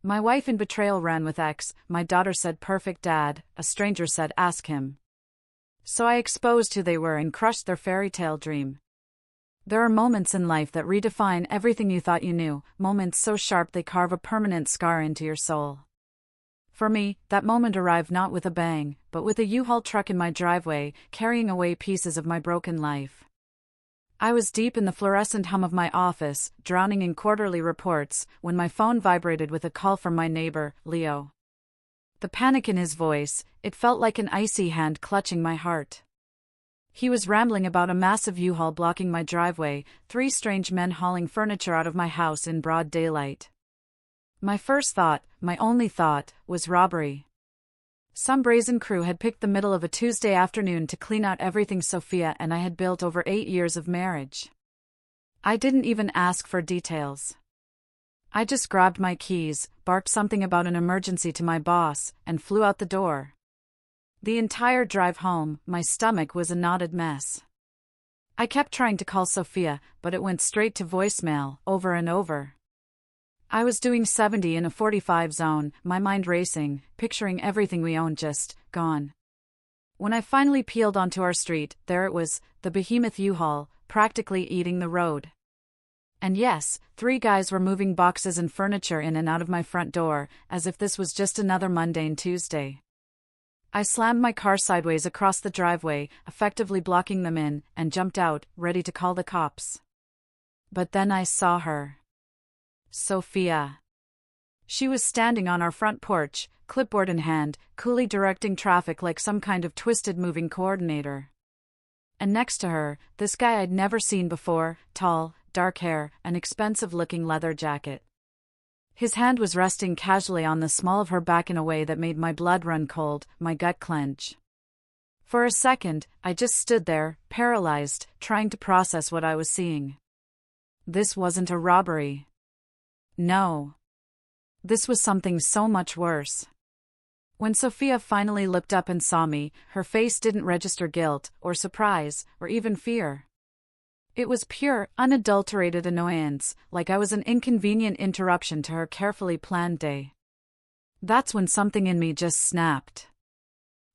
My wife in Betrayal Ran with X, my daughter said perfect dad, a stranger said ask him. So I exposed who they were and crushed their fairy tale dream. There are moments in life that redefine everything you thought you knew, moments so sharp they carve a permanent scar into your soul. For me, that moment arrived not with a bang, but with a U-Haul truck in my driveway, carrying away pieces of my broken life. I was deep in the fluorescent hum of my office, drowning in quarterly reports, when my phone vibrated with a call from my neighbor, Leo. The panic in his voice, it felt like an icy hand clutching my heart. He was rambling about a massive U-Haul blocking my driveway, 3 strange men hauling furniture out of my house in broad daylight. My first thought, my only thought, was robbery. Some brazen crew had picked the middle of a Tuesday afternoon to clean out everything Sophia and I had built over 8 years of marriage. I didn't even ask for details. I just grabbed my keys, barked something about an emergency to my boss, and flew out the door. The entire drive home, my stomach was a knotted mess. I kept trying to call Sophia, but it went straight to voicemail, over and over. I was doing 70 in a 45 zone, my mind racing, picturing everything we owned just gone. When I finally peeled onto our street, there it was, the behemoth U-Haul, practically eating the road. And yes, 3 guys were moving boxes and furniture in and out of my front door, as if this was just another mundane Tuesday. I slammed my car sideways across the driveway, effectively blocking them in, and jumped out, ready to call the cops. But then I saw her. Sophia. She was standing on our front porch, clipboard in hand, coolly directing traffic like some kind of twisted moving coordinator. And next to her, this guy I'd never seen before, tall, dark hair, an expensive-looking leather jacket. His hand was resting casually on the small of her back in a way that made my blood run cold, my gut clench. For a second, I just stood there, paralyzed, trying to process what I was seeing. This wasn't a robbery. No. This was something so much worse. When Sophia finally looked up and saw me, her face didn't register guilt, or surprise, or even fear. It was pure, unadulterated annoyance, like I was an inconvenient interruption to her carefully planned day. That's when something in me just snapped.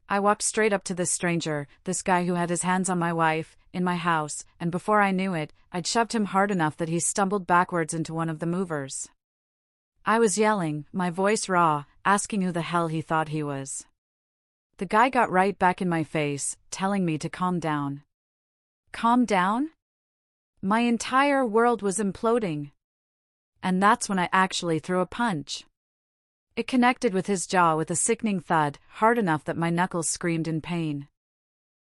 I walked straight up to this stranger, this guy who had his hands on my wife, in my house, and before I knew it, I'd shoved him hard enough that he stumbled backwards into one of the movers. I was yelling, my voice raw, asking who the hell he thought he was. The guy got right back in my face, telling me to calm down. Calm down? My entire world was imploding. And that's when I actually threw a punch. It connected with his jaw with a sickening thud, hard enough that my knuckles screamed in pain.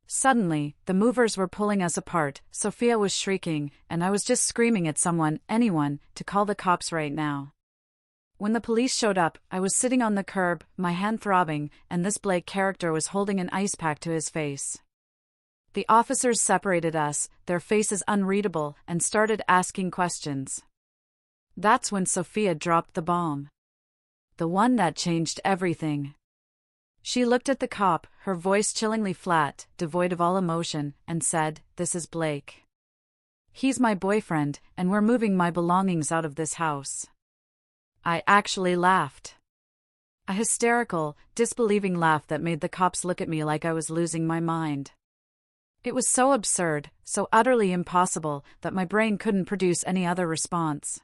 Suddenly, the movers were pulling us apart, Sophia was shrieking, and I was just screaming at someone, anyone, to call the cops right now. When the police showed up, I was sitting on the curb, my hand throbbing, and this Blake character was holding an ice pack to his face. The officers separated us, their faces unreadable, and started asking questions. That's when Sophia dropped the bomb. The one that changed everything. She looked at the cop, her voice chillingly flat, devoid of all emotion, and said, "This is Blake. He's my boyfriend, and we're moving my belongings out of this house." I actually laughed. A hysterical, disbelieving laugh that made the cops look at me like I was losing my mind. It was so absurd, so utterly impossible, that my brain couldn't produce any other response.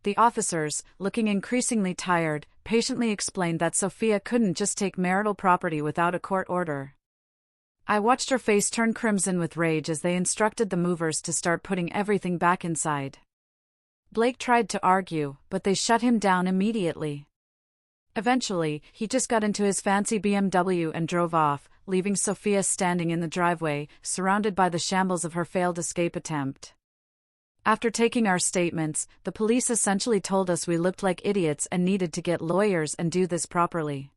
The officers, looking increasingly tired, patiently explained that Sophia couldn't just take marital property without a court order. I watched her face turn crimson with rage as they instructed the movers to start putting everything back inside. Blake tried to argue, but they shut him down immediately. Eventually, he just got into his fancy BMW and drove off, leaving Sophia standing in the driveway, surrounded by the shambles of her failed escape attempt. After taking our statements, the police essentially told us we looked like idiots and needed to get lawyers and do this properly.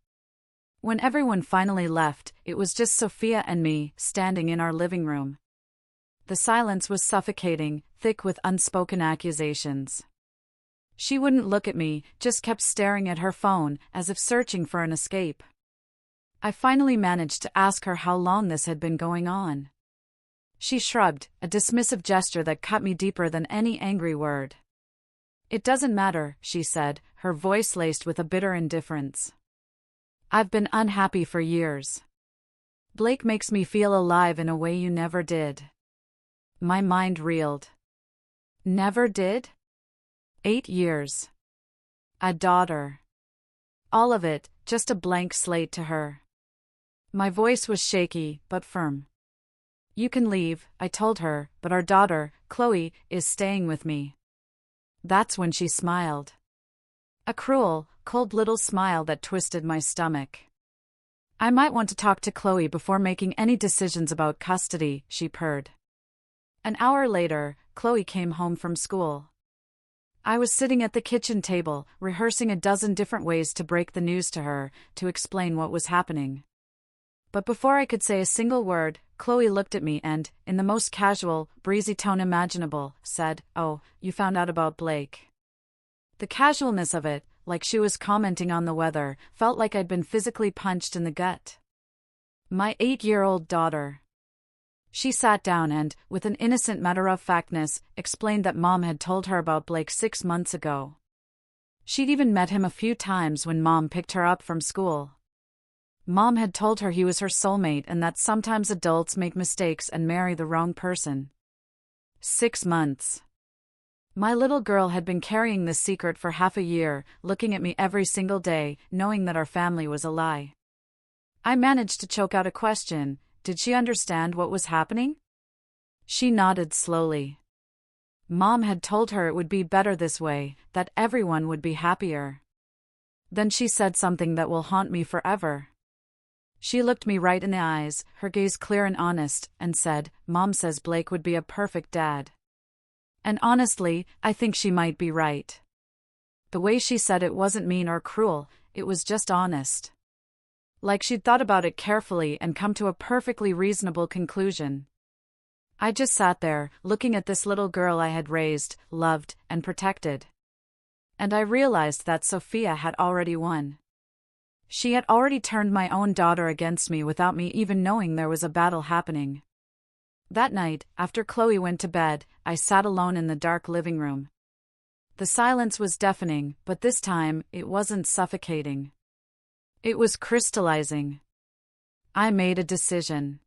When everyone finally left, it was just Sophia and me, standing in our living room. The silence was suffocating, thick with unspoken accusations. She wouldn't look at me, just kept staring at her phone, as if searching for an escape. I finally managed to ask her how long this had been going on. She shrugged, a dismissive gesture that cut me deeper than any angry word. It doesn't matter, she said, her voice laced with a bitter indifference. I've been unhappy for years. Blake makes me feel alive in a way you never did. My mind reeled. Never did? 8 years. A daughter. All of it, just a blank slate to her. My voice was shaky, but firm. You can leave, I told her, but our daughter, Chloe, is staying with me. That's when she smiled. A cruel, cold little smile that twisted my stomach. I might want to talk to Chloe before making any decisions about custody, she purred. An hour later, Chloe came home from school. I was sitting at the kitchen table, rehearsing a dozen different ways to break the news to her, to explain what was happening. But before I could say a single word, Chloe looked at me and, in the most casual, breezy tone imaginable, said, "Oh, you found out about Blake." The casualness of it, like she was commenting on the weather, felt like I'd been physically punched in the gut. My 8-year-old daughter. She sat down and, with an innocent matter-of-factness, explained that Mom had told her about Blake 6 months ago. She'd even met him a few times when Mom picked her up from school. Mom had told her he was her soulmate and that sometimes adults make mistakes and marry the wrong person. 6 months. My little girl had been carrying this secret for half a year, looking at me every single day, knowing that our family was a lie. I managed to choke out a question. Did she understand what was happening? She nodded slowly. Mom had told her it would be better this way, that everyone would be happier. Then she said something that will haunt me forever. She looked me right in the eyes, her gaze clear and honest, and said, "Mom says Blake would be a perfect dad." And honestly, I think she might be right. The way she said it wasn't mean or cruel, it was just honest. Like she'd thought about it carefully and come to a perfectly reasonable conclusion. I just sat there, looking at this little girl I had raised, loved, and protected. And I realized that Sophia had already won. She had already turned my own daughter against me without me even knowing there was a battle happening. That night, after Chloe went to bed, I sat alone in the dark living room. The silence was deafening, but this time, it wasn't suffocating. It was crystallizing. I made a decision.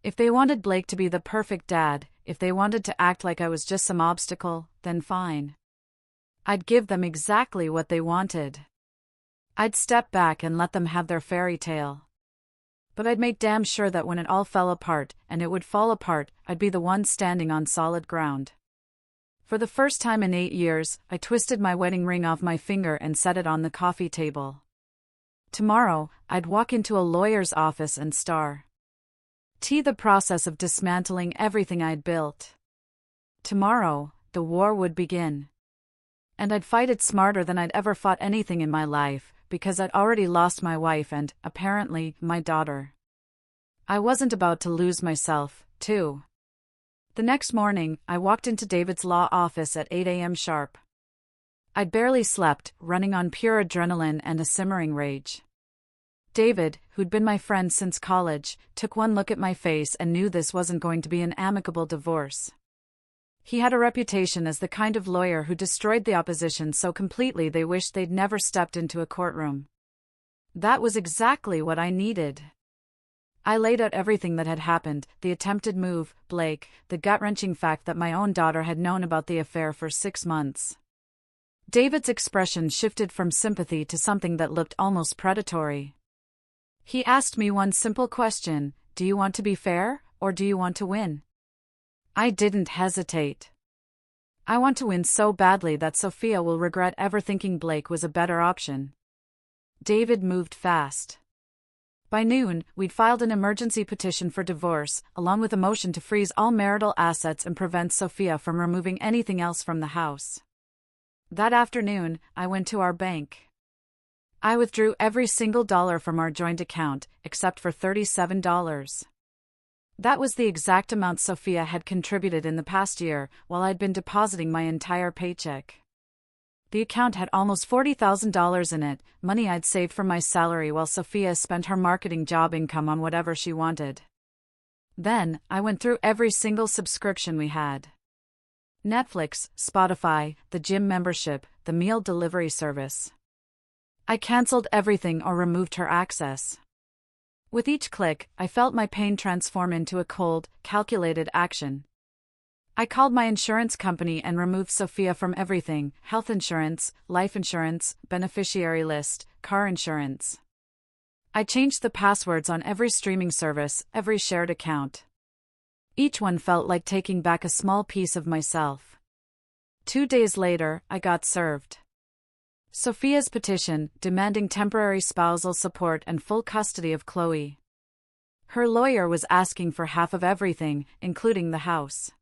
If they wanted Blake to be the perfect dad, if they wanted to act like I was just some obstacle, then fine. I'd give them exactly what they wanted. I'd step back and let them have their fairy tale. But I'd make damn sure that when it all fell apart, and it would fall apart, I'd be the one standing on solid ground. For the first time in 8 years, I twisted my wedding ring off my finger and set it on the coffee table. Tomorrow, I'd walk into a lawyer's office and start the process of dismantling everything I'd built. Tomorrow, the war would begin. And I'd fight it smarter than I'd ever fought anything in my life, because I'd already lost my wife and, apparently, my daughter. I wasn't about to lose myself, too. The next morning, I walked into David's law office at 8 a.m. sharp. I'd barely slept, running on pure adrenaline and a simmering rage. David, who'd been my friend since college, took one look at my face and knew this wasn't going to be an amicable divorce. He had a reputation as the kind of lawyer who destroyed the opposition so completely they wished they'd never stepped into a courtroom. That was exactly what I needed. I laid out everything that had happened, the attempted move, Blake, the gut-wrenching fact that my own daughter had known about the affair for 6 months. David's expression shifted from sympathy to something that looked almost predatory. He asked me one simple question: do you want to be fair, or do you want to win? I didn't hesitate. I want to win so badly that Sophia will regret ever thinking Blake was a better option. David moved fast. By noon, we'd filed an emergency petition for divorce, along with a motion to freeze all marital assets and prevent Sophia from removing anything else from the house. That afternoon, I went to our bank. I withdrew every single dollar from our joint account, except for $37. That was the exact amount Sophia had contributed in the past year, while I'd been depositing my entire paycheck. The account had almost $40,000 in it, money I'd saved from my salary while Sophia spent her marketing job income on whatever she wanted. Then, I went through every single subscription we had. Netflix, Spotify, the gym membership, the meal delivery service. I canceled everything or removed her access. With each click, I felt my pain transform into a cold, calculated action. I called my insurance company and removed Sophia from everything: health insurance, life insurance, beneficiary list, car insurance. I changed the passwords on every streaming service, every shared account. Each one felt like taking back a small piece of myself. 2 days later, I got served. Sophia's petition, demanding temporary spousal support and full custody of Chloe. Her lawyer was asking for half of everything, including the house.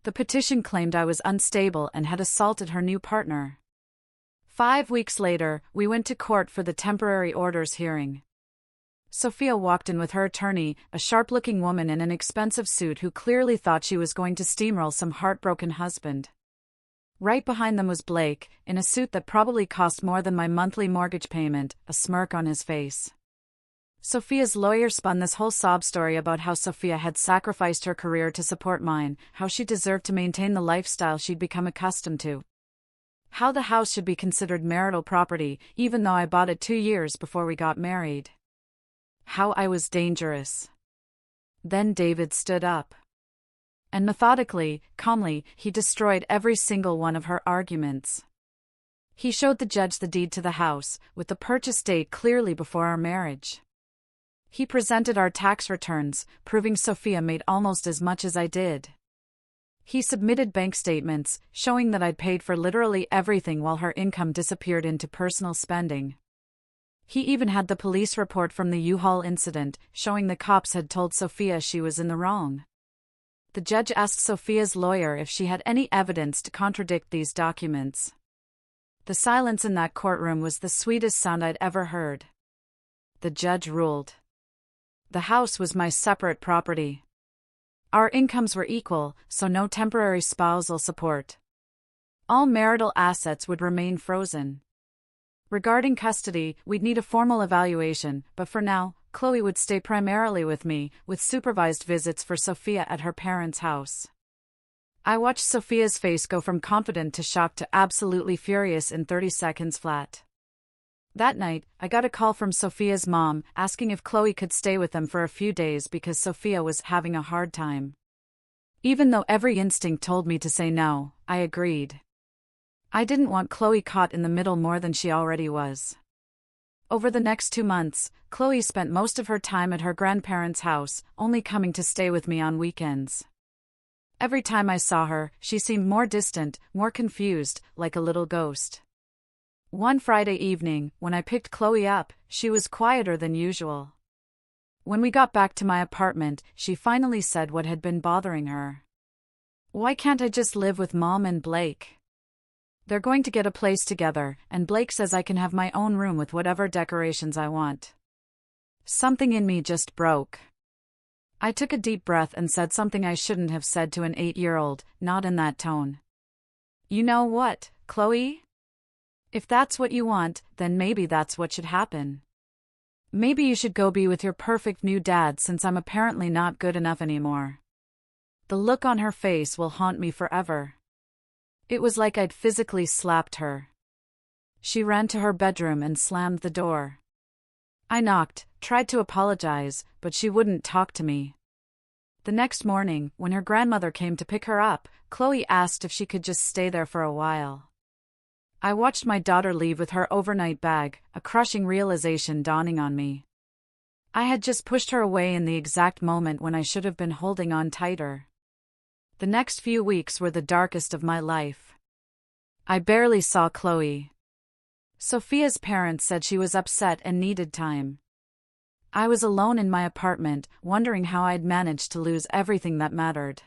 The petition claimed I was unstable and had assaulted her new partner. 5 weeks later, we went to court for the temporary orders hearing. Sophia walked in with her attorney, a sharp-looking woman in an expensive suit who clearly thought she was going to steamroll some heartbroken husband. Right behind them was Blake, in a suit that probably cost more than my monthly mortgage payment, a smirk on his face. Sophia's lawyer spun this whole sob story about how Sophia had sacrificed her career to support mine, how she deserved to maintain the lifestyle she'd become accustomed to. How the house should be considered marital property, even though I bought it 2 years before we got married. How I was dangerous. Then David stood up. And methodically, calmly, he destroyed every single one of her arguments. He showed the judge the deed to the house, with the purchase date clearly before our marriage. He presented our tax returns, proving Sophia made almost as much as I did. He submitted bank statements, showing that I'd paid for literally everything while her income disappeared into personal spending. He even had the police report from the U-Haul incident, showing the cops had told Sophia she was in the wrong. The judge asked Sophia's lawyer if she had any evidence to contradict these documents. The silence in that courtroom was the sweetest sound I'd ever heard. The judge ruled. The house was my separate property. Our incomes were equal, so no temporary spousal support. All marital assets would remain frozen. Regarding custody, we'd need a formal evaluation, but for now, Chloe would stay primarily with me, with supervised visits for Sophia at her parents' house. I watched Sophia's face go from confident to shocked to absolutely furious in 30 seconds flat. That night, I got a call from Sophia's mom, asking if Chloe could stay with them for a few days because Sophia was having a hard time. Even though every instinct told me to say no, I agreed. I didn't want Chloe caught in the middle more than she already was. Over the next 2 months, Chloe spent most of her time at her grandparents' house, only coming to stay with me on weekends. Every time I saw her, she seemed more distant, more confused, like a little ghost. One Friday evening, when I picked Chloe up, she was quieter than usual. When we got back to my apartment, she finally said what had been bothering her. "Why can't I just live with Mom and Blake? They're going to get a place together, and Blake says I can have my own room with whatever decorations I want." Something in me just broke. I took a deep breath and said something I shouldn't have said to an 8-year-old, not in that tone. "You know what, Chloe? If that's what you want, then maybe that's what should happen. Maybe you should go be with your perfect new dad since I'm apparently not good enough anymore." The look on her face will haunt me forever. It was like I'd physically slapped her. She ran to her bedroom and slammed the door. I knocked, tried to apologize, but she wouldn't talk to me. The next morning, when her grandmother came to pick her up, Chloe asked if she could just stay there for a while. I watched my daughter leave with her overnight bag, a crushing realization dawning on me. I had just pushed her away in the exact moment when I should have been holding on tighter. The next few weeks were the darkest of my life. I barely saw Chloe. Sophia's parents said she was upset and needed time. I was alone in my apartment, wondering how I'd managed to lose everything that mattered.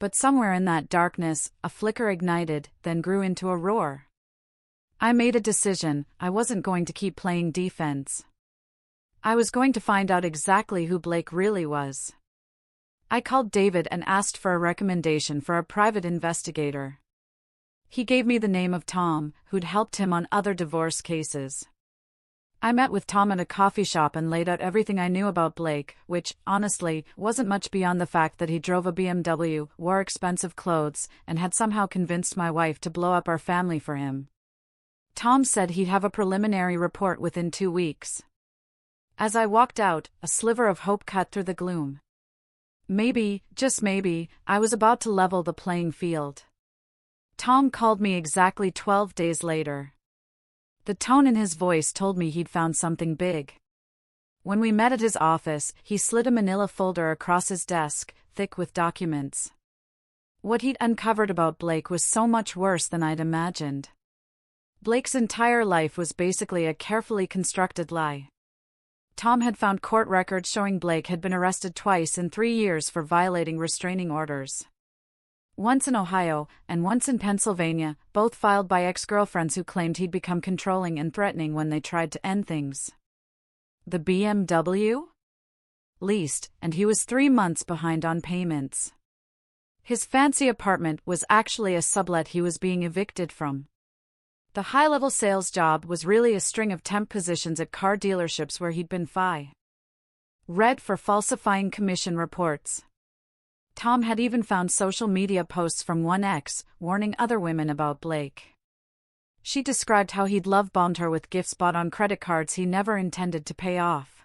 But somewhere in that darkness, a flicker ignited, then grew into a roar. I made a decision. I wasn't going to keep playing defense. I was going to find out exactly who Blake really was. I called David and asked for a recommendation for a private investigator. He gave me the name of Tom, who'd helped him on other divorce cases. I met with Tom at a coffee shop and laid out everything I knew about Blake, which, honestly, wasn't much beyond the fact that he drove a BMW, wore expensive clothes, and had somehow convinced my wife to blow up our family for him. Tom said he'd have a preliminary report within 2 weeks. As I walked out, a sliver of hope cut through the gloom. Maybe, just maybe, I was about to level the playing field. Tom called me exactly 12 days later. The tone in his voice told me he'd found something big. When we met at his office, he slid a manila folder across his desk, thick with documents. What he'd uncovered about Blake was so much worse than I'd imagined. Blake's entire life was basically a carefully constructed lie. Tom had found court records showing Blake had been arrested twice in 3 years for violating restraining orders. Once in Ohio, and once in Pennsylvania, both filed by ex-girlfriends who claimed he'd become controlling and threatening when they tried to end things. The BMW? Leased, and he was 3 months behind on payments. His fancy apartment was actually a sublet he was being evicted from. The high-level sales job was really a string of temp positions at car dealerships where he'd been Red for falsifying commission reports. Tom had even found social media posts from one ex, warning other women about Blake. She described how he'd love-bombed her with gifts bought on credit cards he never intended to pay off.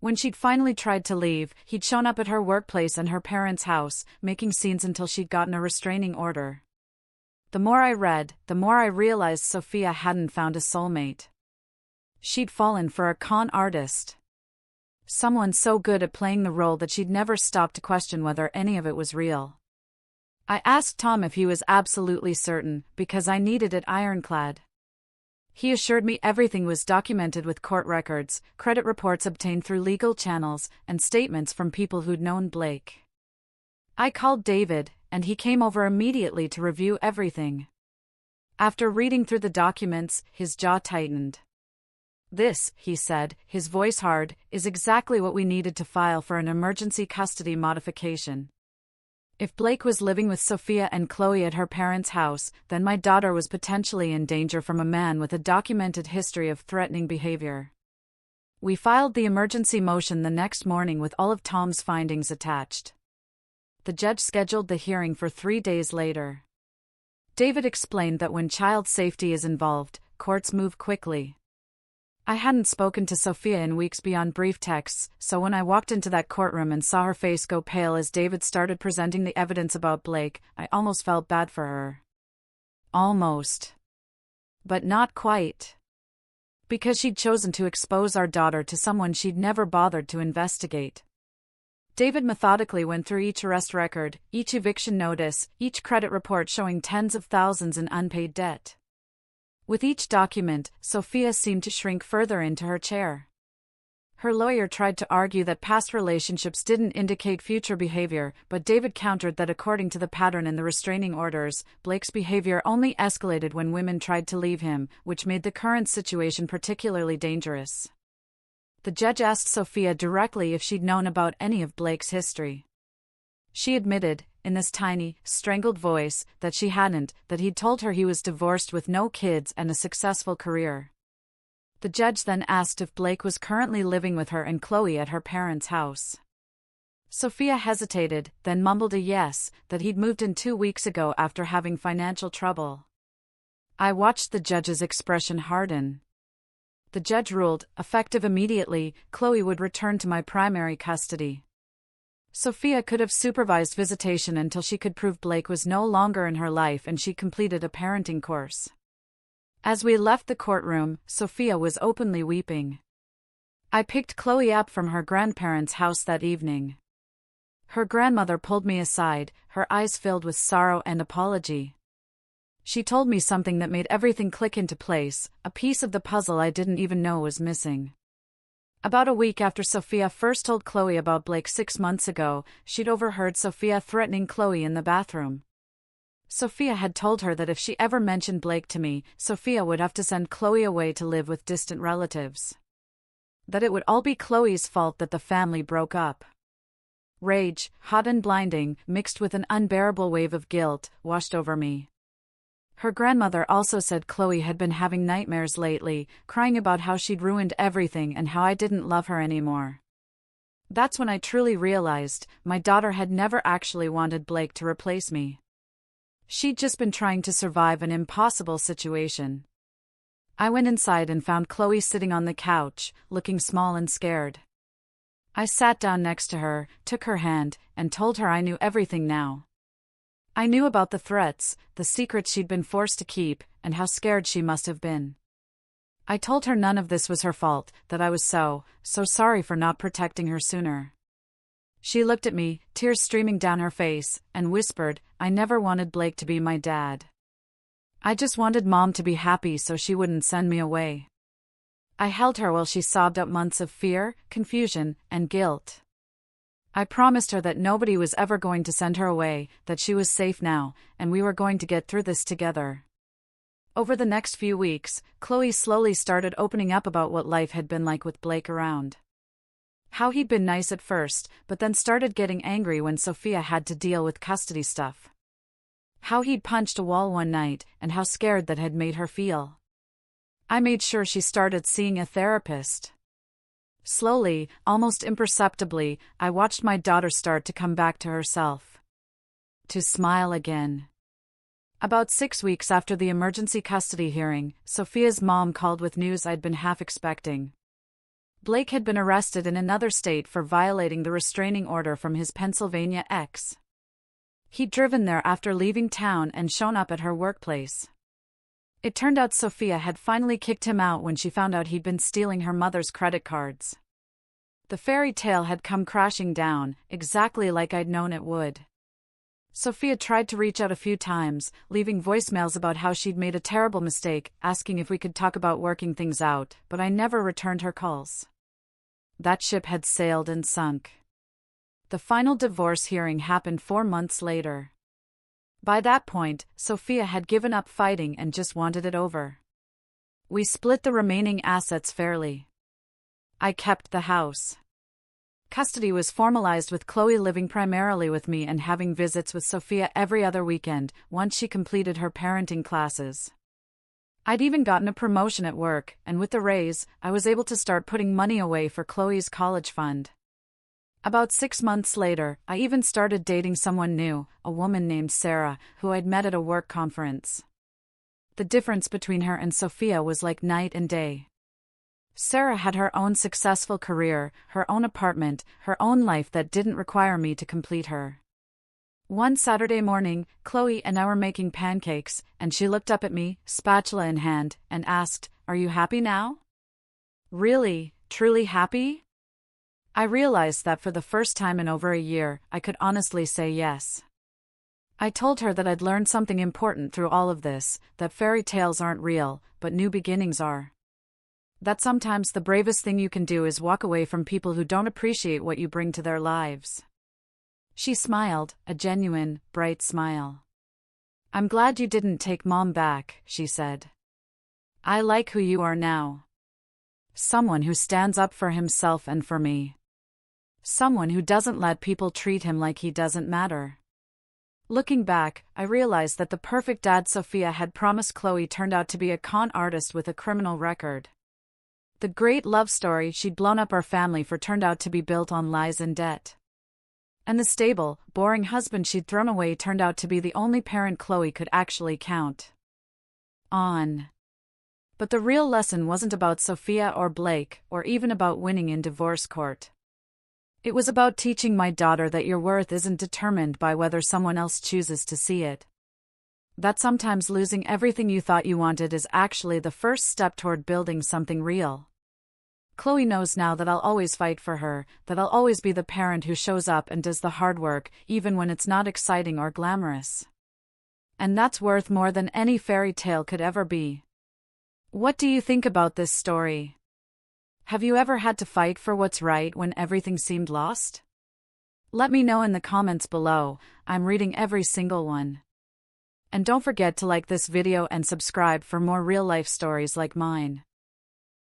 When she'd finally tried to leave, he'd shown up at her workplace and her parents' house, making scenes until she'd gotten a restraining order. The more I read, the more I realized Sophia hadn't found a soulmate. She'd fallen for a con artist. Someone so good at playing the role that she'd never stopped to question whether any of it was real. I asked Tom if he was absolutely certain, because I needed it ironclad. He assured me everything was documented with court records, credit reports obtained through legal channels, and statements from people who'd known Blake. I called David, and he came over immediately to review everything. After reading through the documents, his jaw tightened. "This," he said, his voice hard, "is exactly what we needed to file for an emergency custody modification. If Blake was living with Sophia and Chloe at her parents' house, then my daughter was potentially in danger from a man with a documented history of threatening behavior." We filed the emergency motion the next morning with all of Tom's findings attached. The judge scheduled the hearing for 3 days later. David explained that when child safety is involved, courts move quickly. I hadn't spoken to Sophia in weeks beyond brief texts, so when I walked into that courtroom and saw her face go pale as David started presenting the evidence about Blake, I almost felt bad for her. Almost. But not quite. Because she'd chosen to expose our daughter to someone she'd never bothered to investigate. David methodically went through each arrest record, each eviction notice, each credit report showing tens of thousands in unpaid debt. With each document, Sophia seemed to shrink further into her chair. Her lawyer tried to argue that past relationships didn't indicate future behavior, but David countered that according to the pattern in the restraining orders, Blake's behavior only escalated when women tried to leave him, which made the current situation particularly dangerous. The judge asked Sophia directly if she'd known about any of Blake's history. She admitted, in this tiny, strangled voice, that she hadn't, that he'd told her he was divorced with no kids and a successful career. The judge then asked if Blake was currently living with her and Chloe at her parents' house. Sophia hesitated, then mumbled a yes, that he'd moved in 2 weeks ago after having financial trouble. I watched the judge's expression harden. The judge ruled, effective immediately, Chloe would return to my primary custody. Sophia could have supervised visitation until she could prove Blake was no longer in her life and she completed a parenting course. As we left the courtroom, Sophia was openly weeping. I picked Chloe up from her grandparents' house that evening. Her grandmother pulled me aside, her eyes filled with sorrow and apology. She told me something that made everything click into place, a piece of the puzzle I didn't even know was missing. About a week after Sophia first told Chloe about Blake 6 months ago, she'd overheard Sophia threatening Chloe in the bathroom. Sophia had told her that if she ever mentioned Blake to me, Sophia would have to send Chloe away to live with distant relatives. That it would all be Chloe's fault that the family broke up. Rage, hot and blinding, mixed with an unbearable wave of guilt, washed over me. Her grandmother also said Chloe had been having nightmares lately, crying about how she'd ruined everything and how I didn't love her anymore. That's when I truly realized my daughter had never actually wanted Blake to replace me. She'd just been trying to survive an impossible situation. I went inside and found Chloe sitting on the couch, looking small and scared. I sat down next to her, took her hand, and told her I knew everything now. I knew about the threats, the secrets she'd been forced to keep, and how scared she must have been. I told her none of this was her fault, that I was so sorry for not protecting her sooner. She looked at me, tears streaming down her face, and whispered, "I never wanted Blake to be my dad. I just wanted Mom to be happy so she wouldn't send me away." I held her while she sobbed out months of fear, confusion, and guilt. I promised her that nobody was ever going to send her away, that she was safe now, and we were going to get through this together. Over the next few weeks, Chloe slowly started opening up about what life had been like with Blake around. How he'd been nice at first, but then started getting angry when Sophia had to deal with custody stuff. How he'd punched a wall one night, and how scared that had made her feel. I made sure she started seeing a therapist. Slowly, almost imperceptibly, I watched my daughter start to come back to herself. To smile again. About 6 weeks after the emergency custody hearing, Sophia's mom called with news I'd been half expecting. Blake had been arrested in another state for violating the restraining order from his Pennsylvania ex. He'd driven there after leaving town and shown up at her workplace. It turned out Sophia had finally kicked him out when she found out he'd been stealing her mother's credit cards. The fairy tale had come crashing down, exactly like I'd known it would. Sophia tried to reach out a few times, leaving voicemails about how she'd made a terrible mistake, asking if we could talk about working things out, but I never returned her calls. That ship had sailed and sunk. The final divorce hearing happened 4 months later. By that point, Sophia had given up fighting and just wanted it over. We split the remaining assets fairly. I kept the house. Custody was formalized with Chloe living primarily with me and having visits with Sophia every other weekend, once she completed her parenting classes. I'd even gotten a promotion at work, and with the raise, I was able to start putting money away for Chloe's college fund. About 6 months later, I even started dating someone new, a woman named Sarah, who I'd met at a work conference. The difference between her and Sophia was like night and day. Sarah had her own successful career, her own apartment, her own life that didn't require me to complete her. One Saturday morning, Chloe and I were making pancakes, and she looked up at me, spatula in hand, and asked, "Are you happy now?" Really, truly happy? I realized that for the first time in over a year, I could honestly say yes. I told her that I'd learned something important through all of this, that fairy tales aren't real, but new beginnings are. That sometimes the bravest thing you can do is walk away from people who don't appreciate what you bring to their lives. She smiled, a genuine, bright smile. "I'm glad you didn't take Mom back," she said. "I like who you are now. Someone who stands up for himself and for me. Someone who doesn't let people treat him like he doesn't matter." Looking back, I realized that the perfect dad Sophia had promised Chloe turned out to be a con artist with a criminal record. The great love story she'd blown up our family for turned out to be built on lies and debt. And the stable, boring husband she'd thrown away turned out to be the only parent Chloe could actually count on. But the real lesson wasn't about Sophia or Blake, or even about winning in divorce court. It was about teaching my daughter that your worth isn't determined by whether someone else chooses to see it. That sometimes losing everything you thought you wanted is actually the first step toward building something real. Chloe knows now that I'll always fight for her, that I'll always be the parent who shows up and does the hard work, even when it's not exciting or glamorous. And that's worth more than any fairy tale could ever be. What do you think about this story? Have you ever had to fight for what's right when everything seemed lost? Let me know in the comments below. I'm reading every single one. And don't forget to like this video and subscribe for more real-life stories like mine.